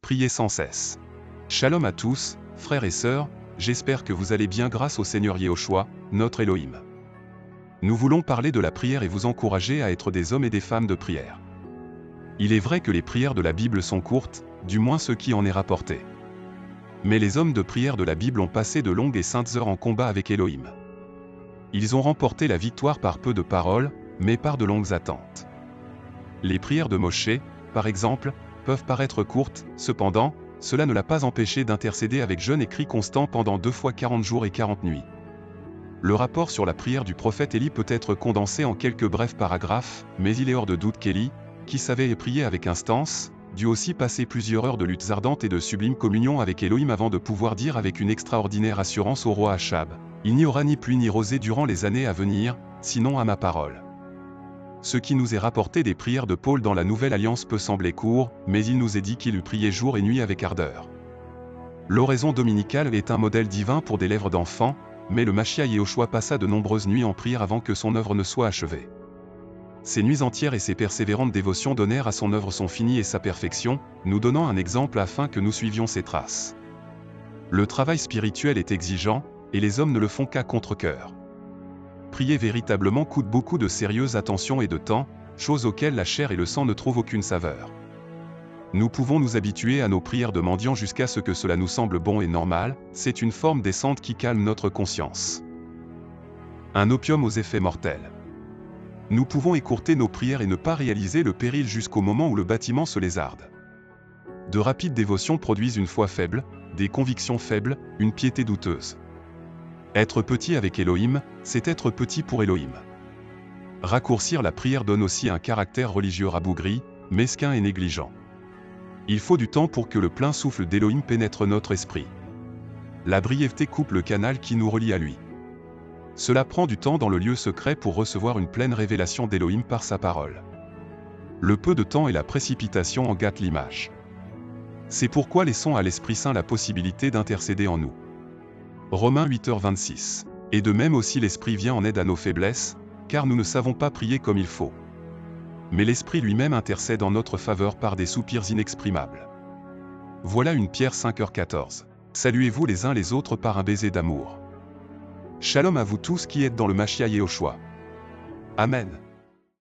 Priez sans cesse. Shalom à tous, frères et sœurs, j'espère que vous allez bien grâce au Seigneur Yehoshua, notre Elohim. Nous voulons parler de la prière et vous encourager à être des hommes et des femmes de prière. Il est vrai que les prières de la Bible sont courtes, du moins ce qui en est rapporté. Mais les hommes de prière de la Bible ont passé de longues et saintes heures en combat avec Elohim. Ils ont remporté la victoire par peu de paroles, mais par de longues attentes. Les prières de Moshe, par exemple, peuvent paraître courtes, cependant, cela ne l'a pas empêché d'intercéder avec jeûne et cri constant pendant 2 fois 40 jours et 40 nuits. Le rapport sur la prière du prophète Élie peut être condensé en quelques brefs paragraphes, mais il est hors de doute qu'Élie, qui savait et prier avec instance, dut aussi passer plusieurs heures de luttes ardentes et de sublime communion avec Elohim avant de pouvoir dire avec une extraordinaire assurance au roi Achab, « Il n'y aura ni pluie ni rosée durant les années à venir, sinon à ma parole ». Ce qui nous est rapporté des prières de Paul dans la Nouvelle Alliance peut sembler court, mais il nous est dit qu'il eût prié jour et nuit avec ardeur. L'oraison dominicale est un modèle divin pour des lèvres d'enfants, mais le Mashiach Yehoshua passa de nombreuses nuits en prière avant que son œuvre ne soit achevée. Ses nuits entières et ses persévérantes dévotions donnèrent à son œuvre son fini et sa perfection, nous donnant un exemple afin que nous suivions ses traces. Le travail spirituel est exigeant, et les hommes ne le font qu'à contre-cœur. Prier véritablement coûte beaucoup de sérieuse attention et de temps, choses auxquelles la chair et le sang ne trouvent aucune saveur. Nous pouvons nous habituer à nos prières de mendiants jusqu'à ce que cela nous semble bon et normal, c'est une forme décente qui calme notre conscience. Un opium aux effets mortels. Nous pouvons écourter nos prières et ne pas réaliser le péril jusqu'au moment où le bâtiment se lézarde. De rapides dévotions produisent une foi faible, des convictions faibles, une piété douteuse. Être petit avec Elohim, c'est être petit pour Elohim. Raccourcir la prière donne aussi un caractère religieux rabougri, mesquin et négligent. Il faut du temps pour que le plein souffle d'Elohim pénètre notre esprit. La brièveté coupe le canal qui nous relie à lui. Cela prend du temps dans le lieu secret pour recevoir une pleine révélation d'Elohim par sa parole. Le peu de temps et la précipitation en gâtent l'image. C'est pourquoi laissons à l'Esprit Saint la possibilité d'intercéder en nous. Romains 8h26. Et de même aussi l'Esprit vient en aide à nos faiblesses, car nous ne savons pas prier comme il faut. Mais l'Esprit lui-même intercède en notre faveur par des soupirs inexprimables. Voilà 1 Pierre 5h14. Saluez-vous les uns les autres par un baiser d'amour. Shalom à vous tous qui êtes dans le Mashiach Yehoshua. Amen.